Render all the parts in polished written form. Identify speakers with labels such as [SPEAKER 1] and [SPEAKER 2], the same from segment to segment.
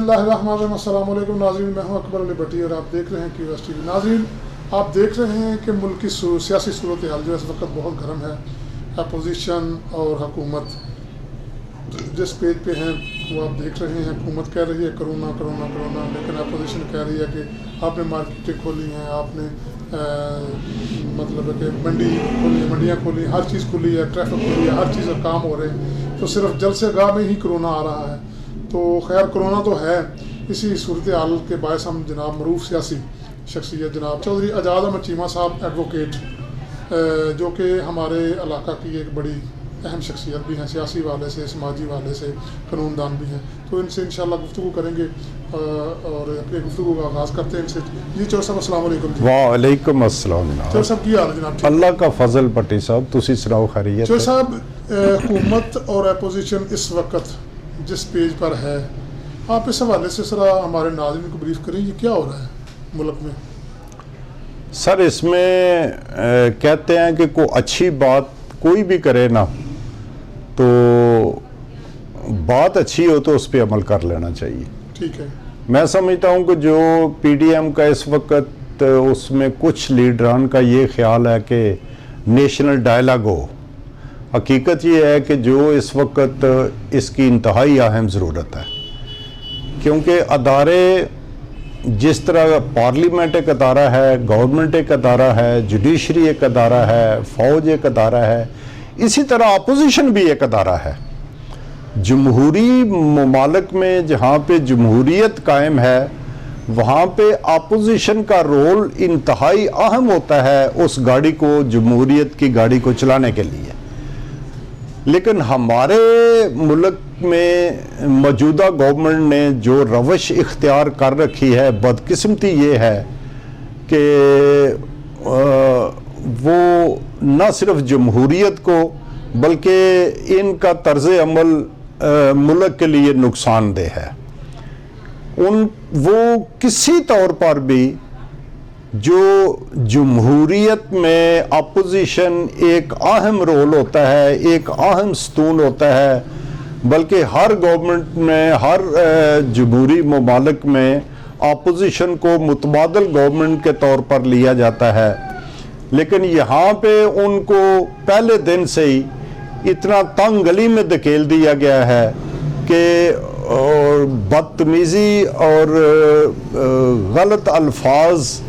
[SPEAKER 1] बिस्मिल्लाहिर्रहमानिर्रहीम। अस्सलाम वालेकुम नाज़रीन, मैं हूं अकबर अली भट्टी और आप देख रहे हैं QS TV। नाज़रीन, आप देख रहे हैं कि मुल्क की सियासी सूरत हाल जो है इस वक्त बहुत गर्म है। अपोजिशन और हुकूमत जिस पेज पे हैं वो आप देख रहे हैं। हुकूमत कह रही है करोना करोना करोना, लेकिन अपोजिशन कह रही है कि आपने मार्केटें खोली हैं, आपने मतलब कि मंडी खोली है, मंडियाँ खोली हैं, हर चीज़ खुली है, ट्रैफिक खुली है, हर चीज़ काम हो रहे हैं, तो सिर्फ जलसेगाह में ही करोना आ रहा है। तो खैर कोरोना तो है। इसी सूरत हाल के बायस हम जनाब मरूफ सियासी शख्सियत जनाब चौधरी एजाज अहमद चीमा साहब एडवोकेट, जो कि हमारे इलाका की एक बड़ी अहम शख्सियत भी हैं, सियासी वाले से, समाजी वाले से, कानूनदान भी हैं, तो इनसे इंशाल्लाह गुफ्तगू करेंगे और अपनी गुफ्तगू का आगाज़ करते हैं इनसे। जी चौधरी साहब अस्सलाम वालेकुम।
[SPEAKER 2] वालेकुम अस्सलाम।
[SPEAKER 1] चौधरी साहब की हाल है जनाब?
[SPEAKER 2] अल्लाह का फजल भट्टी साहब, तुसी सुनाओ खैरियत?
[SPEAKER 1] चौधरी साहब, हुकूमत और अपोजिशन इस वक्त जिस पेज पर है, आप इस हवाले से सरा हमारे नाज़रीन को ब्रीफ करें, ये क्या हो रहा है मुल्क में?
[SPEAKER 2] सर, इसमें कहते हैं कि कोई अच्छी बात कोई भी करे ना, तो बात अच्छी हो तो उस पर अमल कर लेना चाहिए।
[SPEAKER 1] ठीक है। मैं
[SPEAKER 2] मैं समझता हूँ कि जो PDM का इस वक्त उसमें कुछ लीडरान का ये ख्याल है कि नेशनल डायलॉग हो, हकीकत ये है कि जो इस वक्त इसकी इंतहाई अहम ज़रूरत है, क्योंकि अदारे जिस तरह पार्लियामेंट एक अदारा है, गवर्नमेंट एक अदारा है, जुडिशरी एक अदारा है, फ़ौज एक अदारा है, इसी तरह अपोजिशन भी एक अदारा है। जमहूरी ममालिक में जहाँ पे जमहूरियत कायम है, वहाँ पे अपोजिशन का रोल इंतहाई अहम होता है उस गाड़ी को, जमहूरियत की गाड़ी को चलाने के लिए। लेकिन हमारे मुल्क में मौजूदा गवर्नमेंट ने जो रवश इख्तियार कर रखी है, बदकिस्मती ये है कि वो न सिर्फ जमहूरियत को बल्कि इनका तर्ज़ अमल मुल्क के लिए नुकसानदेह है। वो किसी तौर पर भी जो जमहूरियत में अपोजिशन एक अहम रोल होता है, एक अहम स्तून होता है, बल्कि हर गवर्नमेंट में, हर जमहूरी ममालिक में अपोजिशन को मुतबादल गवर्नमेंट के तौर पर लिया जाता है। लेकिन यहाँ पे उनको पहले दिन से ही इतना तंग गली में धकेल दिया गया है कि बदतमीज़ी और गलत अल्फाज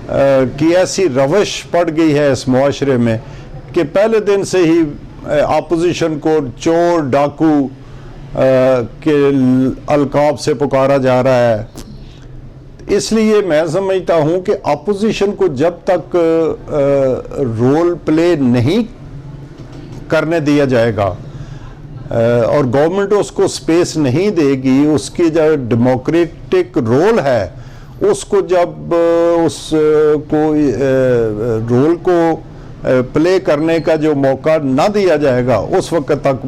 [SPEAKER 2] की ऐसी रवश पड़ गई है इस मुआशरे में कि पहले दिन से ही अपोजिशन को चोर डाकू के अलकाब से पुकारा जा रहा है। इसलिए मैं समझता हूँ कि अपोजिशन को जब तक रोल प्ले नहीं करने दिया जाएगा और गवर्नमेंट उसको स्पेस नहीं देगी, उसकी जो डेमोक्रेटिक रोल है उसको जब उसको रोल को प्ले करने का जो मौका ना दिया जाएगा, उस वक्त तक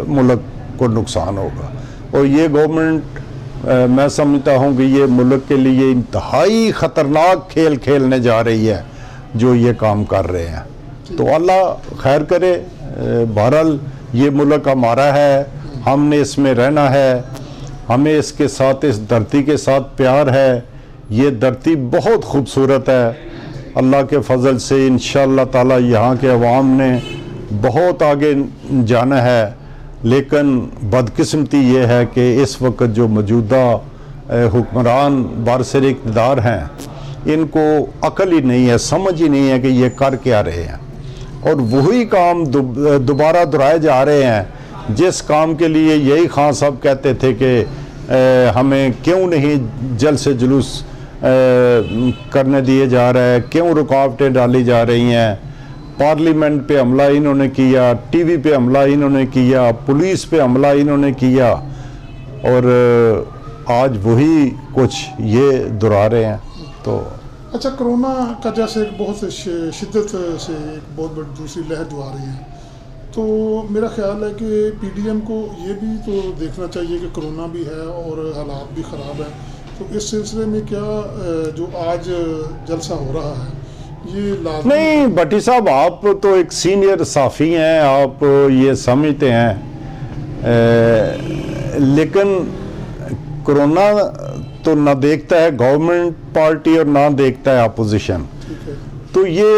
[SPEAKER 2] मुल्क को नुकसान होगा। और ये गवर्नमेंट मैं समझता हूँ कि ये मुल्क के लिए इंतहाई ख़तरनाक खेल खेलने जा रही है जो ये काम कर रहे हैं। तो अल्लाह खैर करे। बहरहाल ये मुल्क हमारा है, हमने इसमें रहना है, हमें इसके साथ, इस धरती के साथ प्यार है। ये धरती बहुत खूबसूरत है। अल्लाह के फजल से इंशाअल्लाह ताला यहाँ के अवाम ने बहुत आगे जाना है। लेकिन बदकिस्मती ये है कि इस वक्त जो मौजूदा हुक्मरान बारसर इक़्तिदार हैं, इनको अकल ही नहीं है, समझ ही नहीं है कि ये कर क्या रहे हैं, और वही काम दोबारा दोहराए जा रहे हैं जिस काम के लिए यही खान साहब कहते थे कि हमें क्यों नहीं जल्द से जुलूस करने दिए जा रहा है, क्यों रुकावटें डाली जा रही हैं। पार्लियामेंट पे हमला इन्होंने किया, टीवी पे हमला इन्होंने किया, पुलिस पे हमला इन्होंने किया, और आज वही कुछ ये दोहरा रहे हैं। तो
[SPEAKER 1] अच्छा, कोरोना का जैसे एक बहुत शिद्दत से एक बहुत बड़ी दूसरी लहर जो आ रही है, तो मेरा ख्याल है कि PDM को ये भी तो देखना चाहिए कि कोरोना भी है और हालात भी ख़राब हैं। तो इस सिलसिले में क्या जो आज जलसा हो रहा है ये लाज़मी?
[SPEAKER 2] नहीं भट्टी साहब, आप तो एक सीनियर साफ़ी हैं, आप ये समझते हैं, लेकिन कोरोना तो ना देखता है गवर्नमेंट पार्टी और ना देखता है अपोजिशन,
[SPEAKER 1] ठीक है।
[SPEAKER 2] तो ये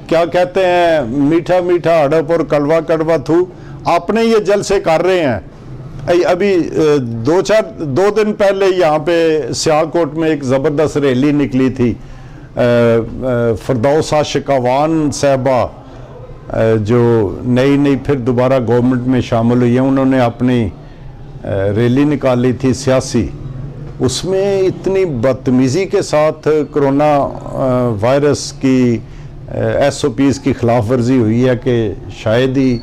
[SPEAKER 2] क्या कहते हैं, मीठा मीठा हड़प और कड़वा कड़वा थू, आपने ये जलसे कर रहे हैं। अभी 2 दिन पहले यहाँ पे सियालकोट में एक ज़बरदस्त रैली निकली थी, फिरदौस आशिकावान साहबा जो नई फिर दोबारा गवर्नमेंट में शामिल हुई है, उन्होंने अपनी रैली निकाली थी सियासी, उसमें इतनी बदतमीज़ी के साथ कोरोना वायरस की SOPs की खिलाफ वर्जी हुई है कि शायद ही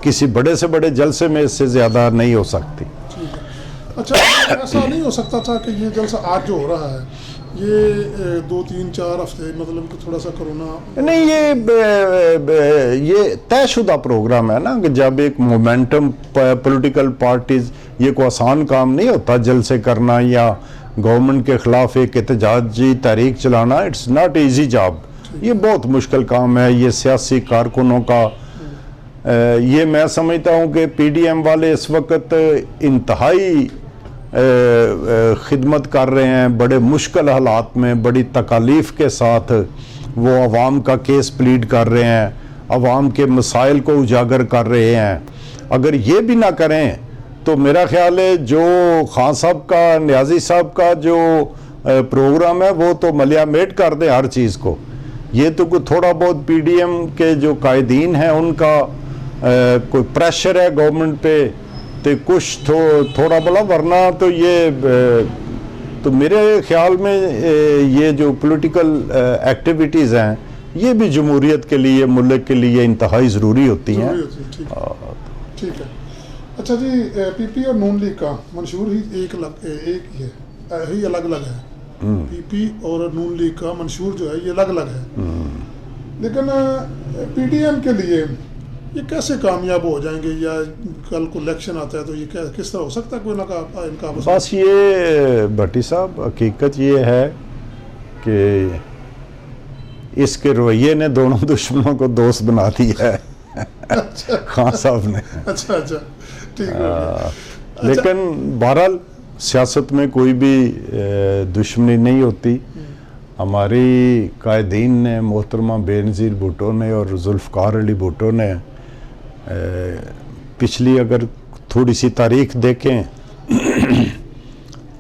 [SPEAKER 2] किसी बड़े से बड़े जलसे में इससे ज़्यादा नहीं हो सकती।
[SPEAKER 1] ठीक है। अच्छा, ऐसा नहीं हो सकता था कि ये जलसा आज जो हो रहा है ये 2-3-4 हफ्ते मतलब कि थोड़ा सा कोरोना
[SPEAKER 2] नहीं, ये तयशुदा प्रोग्राम है ना कि जब एक मोमेंटम पॉलिटिकल पार्टीज, ये कोई आसान काम नहीं होता जलसे करना या गवर्नमेंट के खिलाफ एक एहतजाजी तहरीक चलाना, इट्स नॉट इजी जॉब, ये बहुत मुश्किल काम है। ये सियासी कारकुनों का ये मैं समझता हूँ कि PDM वाले इस वक्त इंतहाई खिदमत कर रहे हैं, बड़े मुश्किल हालात में बड़ी तकालीफ के साथ वो आवाम का केस प्लीड कर रहे हैं, आवाम के मसाइल को उजागर कर रहे हैं। अगर ये भी ना करें तो मेरा ख्याल है जो खान साहब का, न्याजी साहब का जो प्रोग्राम है वो तो मलियामेट कर दे हर चीज़ को। ये तो कोई थोड़ा बहुत PDM के जो कायदीन हैं उनका कोई प्रेशर है गवर्नमेंट पे, तो कुछ थोड़ा बड़ा, वरना तो ये तो मेरे ख्याल में ये जो पॉलिटिकल एक्टिविटीज़ हैं ये भी जमहूरियत के लिए, मुल्क के लिए इंतहाई ज़रूरी होती हैं।
[SPEAKER 1] ठीक है। अच्छा जी, PP और नून लीग का मंशूर ही एक ही है, ही अलग अलग है। PP और नून लीग का मंशूर जो है ये अलग अलग है, लेकिन PDM के लिए ये कैसे कामयाब हो जाएंगे, या कल को इलेक्शन आता है तो ये किस तरह हो सकता है कोई ना का इनका?
[SPEAKER 2] बस ये भट्टी साहब, हकीकत ये है कि इसके रवैये ने दोनों दुश्मनों को दोस्त बना दिया है।
[SPEAKER 1] अच्छा।
[SPEAKER 2] खान साहब ने।
[SPEAKER 1] अच्छा, ठीक है।
[SPEAKER 2] लेकिन बहरहाल सियासत में कोई भी दुश्मनी नहीं होती। हमारी कायदीन ने, मोहतरमा बेनज़ीर भुट्टो ने और जुल्फ़कार अली भुट्टो ने पिछली अगर थोड़ी सी तारीख देखें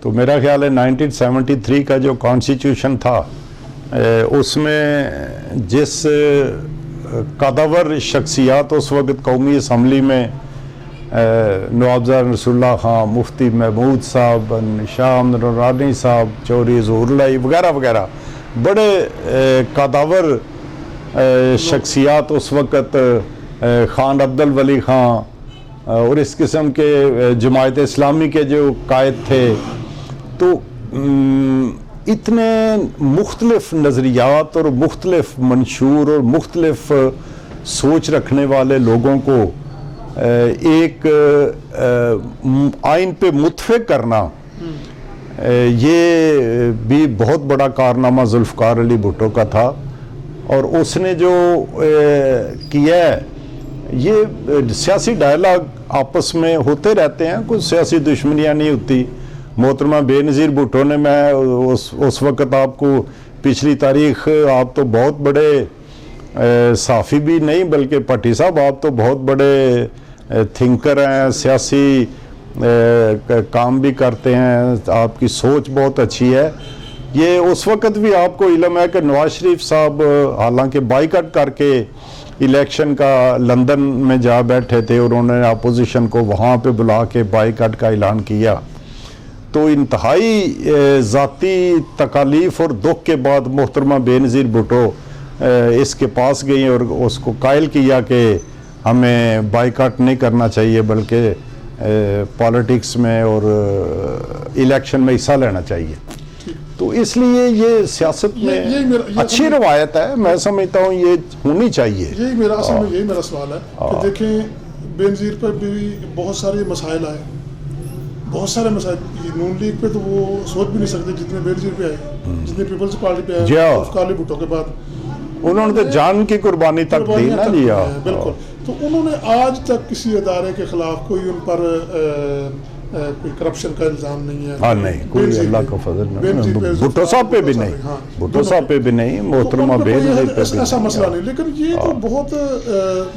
[SPEAKER 2] तो मेरा ख्याल है 1973 का जो कॉन्स्टिट्यूशन था उसमें जिस कदावर शख्सियात उस वक्त कौमी असम्बली में नवाबज़ाद रसूलुल्लाह खान, मुफ्ती महमूद साहब, शाह नूरानी साहब, चौधरी ज़हूरुल्लाह वगैरह वगैरह बड़े कदावर शख्सियात उस वक्त, खान अब्दुल वली खान और इस किस्म के जमायत इस्लामी के जो कायद थे, तो इतने मुख्तलिफ नज़रियात और मुख्तलिफ मंशूर और मुख्तलिफ सोच रखने वाले लोगों को एक आइन पे मुत्फिक करना, ये भी बहुत बड़ा कारनामा जुल्फ़कार अली भुट्टो का था। और उसने जो किया है, ये सियासी डायलॉग आपस में होते रहते हैं, कुछ सियासी दुश्मनियाँ नहीं होती। मोहतरमा बेनज़ीर भुट्टो ने, मैं उस वक़्त आपको पिछली तारीख, आप तो बहुत बड़े साफ़ी भी नहीं बल्कि भट्टी साहब आप तो बहुत बड़े थिंकर हैं, सियासी काम भी करते हैं, आपकी सोच बहुत अच्छी है। ये उस वक़्त भी आपको इल्म है कि नवाज शरीफ साहब हालांकि बाइकआउट करके इलेक्शन का लंदन में जा बैठे थे और उन्होंने अपोजिशन को वहाँ पे बुला के बाइकआउट का ऐलान किया, तो इंतहाई ज़ाती तकालीफ और दुख के बाद मोहतरमा बेनज़ीर भुट्टो इसके पास गई और उसको कायल किया कि हमें बाइकआउट नहीं करना चाहिए बल्कि पॉलिटिक्स में और इलेक्शन में हिस्सा लेना चाहिए। तो इसलिए ये सियासत में अच्छी रवायत है, मैं समझता हूँ ये होनी चाहिए।
[SPEAKER 1] यही मेरा असल में यही मेरा सवाल है कि देखें बेनज़ीर पर भी बहुत सारे मसाइल आए, बहुत सारे मसाइल। नून लीग पे तो वो सोच भी नहीं सकते जितने बेनज़ीर पे आए, जितने पीपल्स पार्टी पे आए जुल्फ़कार भुट्टो के बाद।
[SPEAKER 2] उन्होंने तो जान की कुर्बानी तक दी ना जी।
[SPEAKER 1] बिल्कुल। तो उन्होंने आज तक किसी अदारे के खिलाफ कोई उन पर کوئی کرپشن کا الزام نہیں ہے.
[SPEAKER 2] ہاں نہیں, کوئی اللہ کا فضل نہیں, بھٹو صاحب پہ بھی نہیں, بھٹو صاحب پہ بھی نہیں, محترمہ بینظیر پہ بھی
[SPEAKER 1] ایسا مسئلہ نہیں. لیکن یہ تو بہت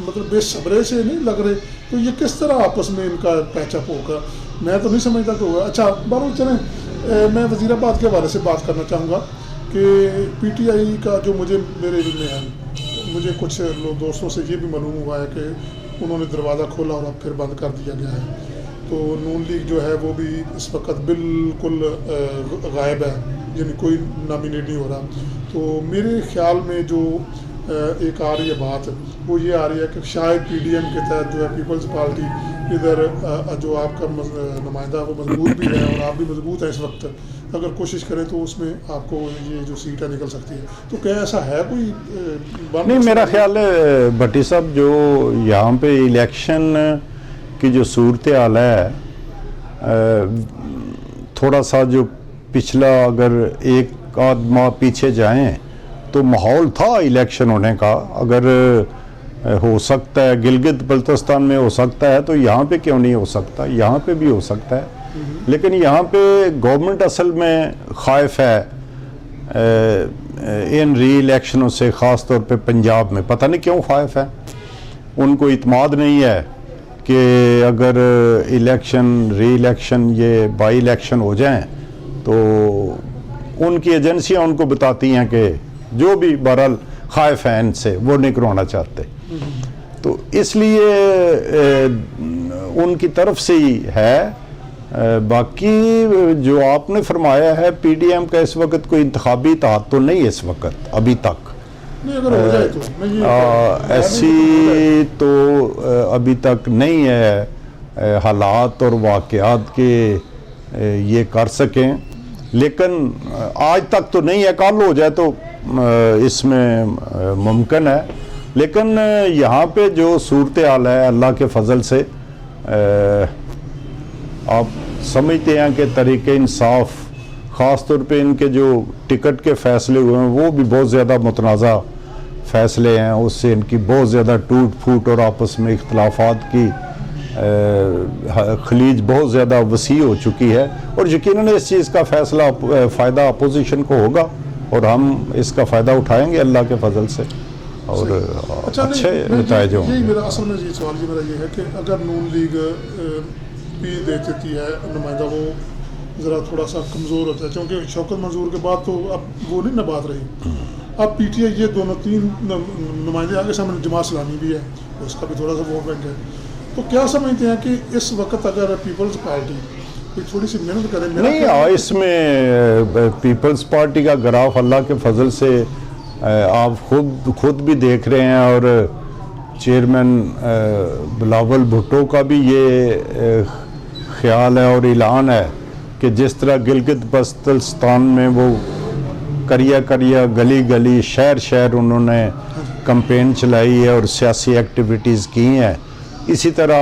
[SPEAKER 1] مطلب بے صبرے سے نہیں لگ رہے, تو یہ کس طرح آپس میں ان کا پیچ اپ ہوگا, میں تو نہیں سمجھتا کہ ہوگا. اچھا بہرحال چلیں, میں وزیر آباد کے حوالے سے بات کرنا چاہوں گا کہ پی ٹی آئی کا جو میرے علم میں ہے, مجھے کچھ دوستوں سے یہ بھی معلوم ہوا ہے کہ انہوں نے دروازہ کھولا اور اب پھر بند کر دیا گیا ہے. تو نون لیگ جو ہے وہ بھی اس وقت بالکل غائب ہے, یعنی کوئی نامینیٹ نہیں ہو رہا. تو میرے خیال میں جو ایک آ رہی ہے بات, وہ یہ آ رہی ہے کہ شاید پی ڈی ایم کے تحت جو ہے پیپلز پارٹی ادھر جو آپ کا نمائندہ وہ مضبوط بھی ہے اور آپ بھی مضبوط ہیں اس وقت, اگر کوشش کریں تو اس میں آپ کو یہ جو سیٹیں نکل سکتی ہے. تو کیا ایسا ہے کوئی
[SPEAKER 2] نہیں, میرا خیال ہے بھٹی صاحب جو یہاں پہ الیکشن کی جو صورتحال ہے, تھوڑا سا جو پچھلا اگر ایک آدھ ماہ پیچھے جائیں تو ماحول تھا الیکشن ہونے کا. اگر ہو سکتا ہے گلگت بلتستان میں ہو سکتا ہے تو یہاں پہ کیوں نہیں ہو سکتا, یہاں پہ بھی ہو سکتا ہے. لیکن یہاں پہ گورنمنٹ اصل میں خائف ہے ان ری الیکشنوں سے, خاص طور پہ پنجاب میں. پتہ نہیں کیوں خائف ہے, ان کو اعتماد نہیں ہے کہ اگر ری الیکشن یہ بائی الیکشن ہو جائیں تو ان کی ایجنسیاں ان کو بتاتی ہیں کہ جو بھی بہرحال خائف ہیں ان سے, وہ نہیں کروانا چاہتے. تو اس لیے ان کی طرف سے ہی ہے. باقی جو آپ نے فرمایا ہے پی ڈی ایم کا اس وقت کوئی انتخابی اتحاد تو نہیں اس وقت ابھی تک, ایسی تو ابھی تک نہیں ہے حالات اور واقعات کے یہ کر سکیں. لیکن آج تک تو نہیں ہے, کل ہو جائے تو اس میں ممکن ہے. لیکن یہاں پہ جو صورتحال ہے اللہ کے فضل سے آپ سمجھتے ہیں کہ طریق انصاف, خاص طور پہ ان کے جو ٹکٹ کے فیصلے ہوئے ہیں وہ بھی بہت زیادہ متنازع فیصلے ہیں, اس سے ان کی بہت زیادہ ٹوٹ پھوٹ اور آپس میں اختلافات کی خلیج بہت زیادہ وسیع ہو چکی ہے. اور یقیناً اس چیز کا فائدہ اپوزیشن کو ہوگا اور ہم اس کا فائدہ اٹھائیں گے اللہ کے فضل سے, اور اچھے نتائج ہوں گے.
[SPEAKER 1] میرا اصل میں یہ سوال میرا یہ ہے کہ اگر نون لیگ بھی دے دیتی ہے نمائندہ, وہ ذرا تھوڑا سا کمزور ہوتا ہے کیونکہ شوکت منظور کے بعد تو اب وہ نہیں نہ بات رہی. اب پی ٹی آئی یہ دونوں تین نمائندے آگے سامنے, جماعت اسلامی بھی ہے, اس کا بھی تھوڑا سا ووٹ بینک ہے. تو کیا سمجھتے ہیں کہ اس وقت اگر پیپلز پارٹی تھوڑی سی محنت کرے؟
[SPEAKER 2] نہیں, اس میں پیپلز پارٹی کا گراف اللہ کے فضل سے آپ خود بھی دیکھ رہے ہیں, اور چیئرمین بلاول بھٹو کا بھی یہ خیال ہے اور اعلان ہے کہ جس طرح گلگت بلتستان میں وہ کریا گلی گلی شہر انہوں نے کمپین چلائی ہے اور سیاسی ایکٹیویٹیز کی ہیں, اسی طرح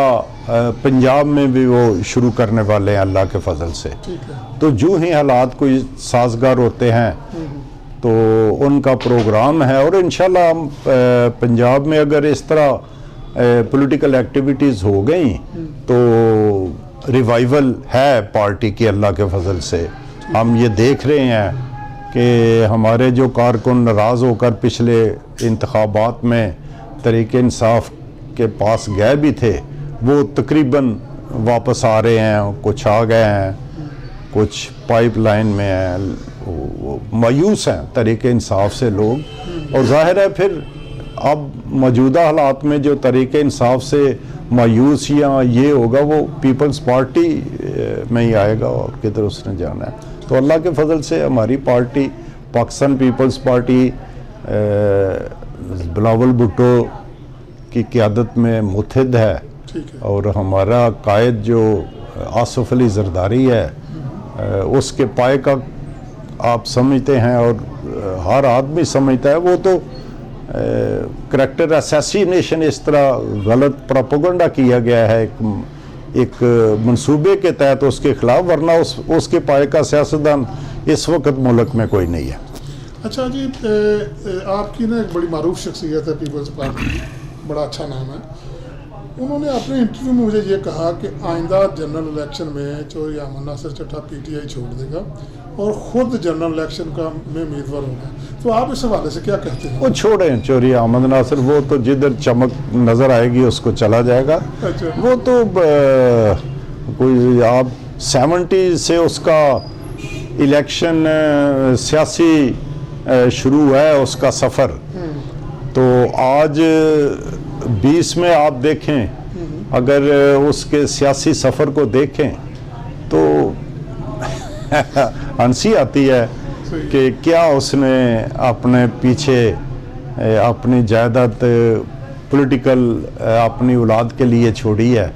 [SPEAKER 2] پنجاب میں بھی وہ شروع کرنے والے ہیں اللہ کے فضل سے. تو جو ہی حالات کوئی سازگار ہوتے ہیں تو ان کا پروگرام ہے, اور انشاءاللہ پنجاب میں اگر اس طرح پولیٹیکل ایکٹیویٹیز ہو گئیں تو ریوائیول ہے پارٹی کی اللہ کے فضل سے. ہم یہ دیکھ رہے ہیں کہ ہمارے جو کارکن ناراض ہو کر پچھلے انتخابات میں طریق انصاف کے پاس گئے بھی تھے, وہ تقریباً واپس آ رہے ہیں, کچھ آ گئے ہیں, کچھ پائپ لائن میں ہیں. مایوس ہیں طریق انصاف سے لوگ, اور ظاہر ہے پھر اب موجودہ حالات میں جو طریق انصاف سے مایوس یا یہ ہوگا وہ پیپلز پارٹی میں ہی آئے گا, اور کدھر اس نے جانا ہے. تو اللہ کے فضل سے ہماری پارٹی پاکستان پیپلز پارٹی بلاول بھٹو کی قیادت میں متحد ہے, اور ہمارا قائد جو آصف علی زرداری ہے اس کے پائے کا آپ سمجھتے ہیں اور ہر آدمی سمجھتا ہے. وہ تو کریکٹر اسیسینیشن اس طرح غلط پروپیگنڈا کیا گیا ہے ایک منصوبے کے تحت اس کے خلاف, ورنہ اس کے پائے کا سیاستدان اس وقت ملک میں کوئی نہیں ہے.
[SPEAKER 1] اچھا جی, آپ کی نا ایک بڑی معروف شخصیت ہے پیپلز پارٹی کی, بڑا اچھا نام ہے, उन्होंने अपने इंटरव्यू में मुझे ये कहा कि आइंदा जनरल इलेक्शन में चौधरी अहमद नासिर चट्टा पीटीआई छोड़ देगा और ख़ुद जनरल इलेक्शन का में उम्मीदवार होगा। तो आप इस हवाले से क्या कहते हैं?
[SPEAKER 2] वो छोड़ें चौधरी अहमद नासिर, वो तो जिधर चमक नज़र आएगी उसको चला जाएगा।
[SPEAKER 1] अच्छा।
[SPEAKER 2] वो तो कोई आप 70 से उसका इलेक्शन सियासी शुरू है उसका सफ़र, तो आज 20 में आप देखें, अगर उसके सियासी सफ़र को देखें तो हंसी आती है कि क्या उसने अपने पीछे अपनी जायदाद पॉलिटिकल अपनी औलाद के लिए छोड़ी है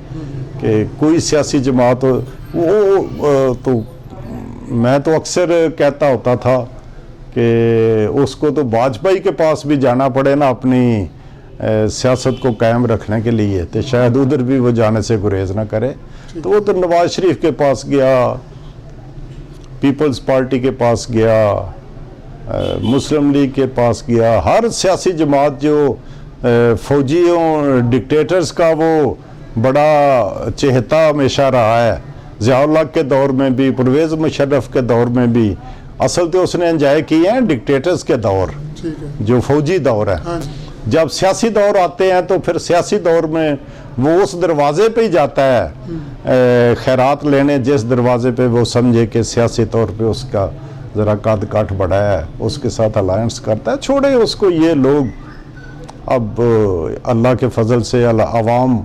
[SPEAKER 2] कि कोई सियासी जमात वो तो मैं तो अक्सर कहता होता था कि उसको तो वाजपेयी के पास भी जाना पड़े ना अपनी सियासत को कायम रखने के लिए, तो शायद उधर भी वो जाने से गुरेज ना करे। तो वो तो नवाज शरीफ के पास गया, पीपल्स पार्टी के पास गया, मुस्लिम लीग के पास गया, हर सियासी जमात जो फौजियों डिक्टेटर्स का वो बड़ा चहेता हमेशा रहा है, ज़ियाउल हक के दौर में भी, परवेज़ मुशर्रफ के दौर में भी, असल तो उसने एंजॉय किए हैं डिक्टेटर्स के दौर,
[SPEAKER 1] ठीक है,
[SPEAKER 2] जो फौजी दौर है।
[SPEAKER 1] हाँ।
[SPEAKER 2] जब सियासी दौर आते हैं तो फिर सियासी दौर में वो उस दरवाजे पे ही जाता है खैरात लेने, जिस दरवाजे पे वो समझे कि सियासी तौर पे उसका ज़रा कद काठ बढ़ा है, उसके साथ अलायंस करता है। छोड़े उसको, ये लोग अब अल्लाह के फजल से अवाम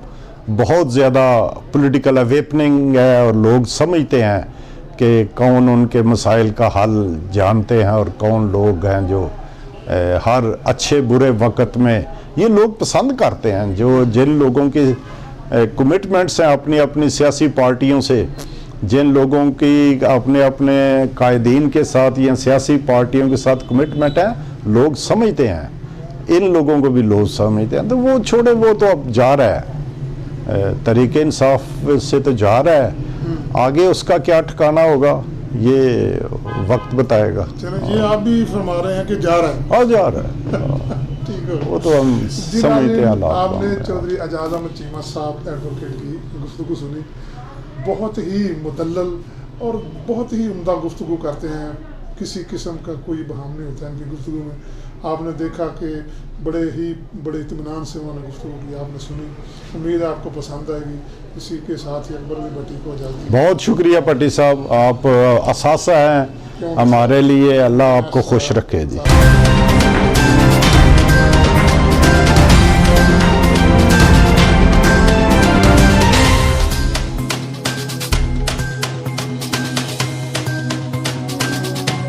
[SPEAKER 2] बहुत ज़्यादा पॉलिटिकल अवेपनिंग है और लोग समझते हैं कि कौन उनके मसाइल का हल जानते हैं और कौन लोग हैं जो हर अच्छे बुरे वक्त में ये लोग पसंद करते हैं, जो जिन लोगों की कमिटमेंट्स हैं अपनी अपनी सियासी पार्टियों से, जिन लोगों की अपने अपने कायदीन के साथ या सियासी पार्टियों के साथ कमिटमेंट है, लोग समझते हैं, इन लोगों को भी लोग समझते हैं। तो वो छोड़े, वो तो अब जा रहा है तरीके इंसाफ से तो जा रहा है, आगे उसका क्या ठिकाना होगा ये वक्त बताएगा।
[SPEAKER 1] चलो, ये आप भी फरमा रहे हैं कि जा रहा है,
[SPEAKER 2] और जा रहा है
[SPEAKER 1] ठीक है,
[SPEAKER 2] वो तो हम समझते हैं।
[SPEAKER 1] आपने चौधरी एजाज अहमद चीमा साहब एडवोकेट की गुफ्तगू सुनी, बहुत ही मुदल्लल और बहुत ही उम्दा गुफ्तगू करते हैं, किसी किस्म का कोई बहाम नहीं होता है इनकी गुफ्तगू में। आपने देखा कि बड़े इत्मीनान से उन्होंने गुफ्तगू की, आपने सुनी, उम्मीद है आपको पसंद आएगी। इसी के साथ ही अकबर अली भट्टी को इजाज़त।
[SPEAKER 2] बहुत शुक्रिया भट्टी साहब, आप असासा हैं हमारे लिए, अल्लाह आपको खुश रखे जी।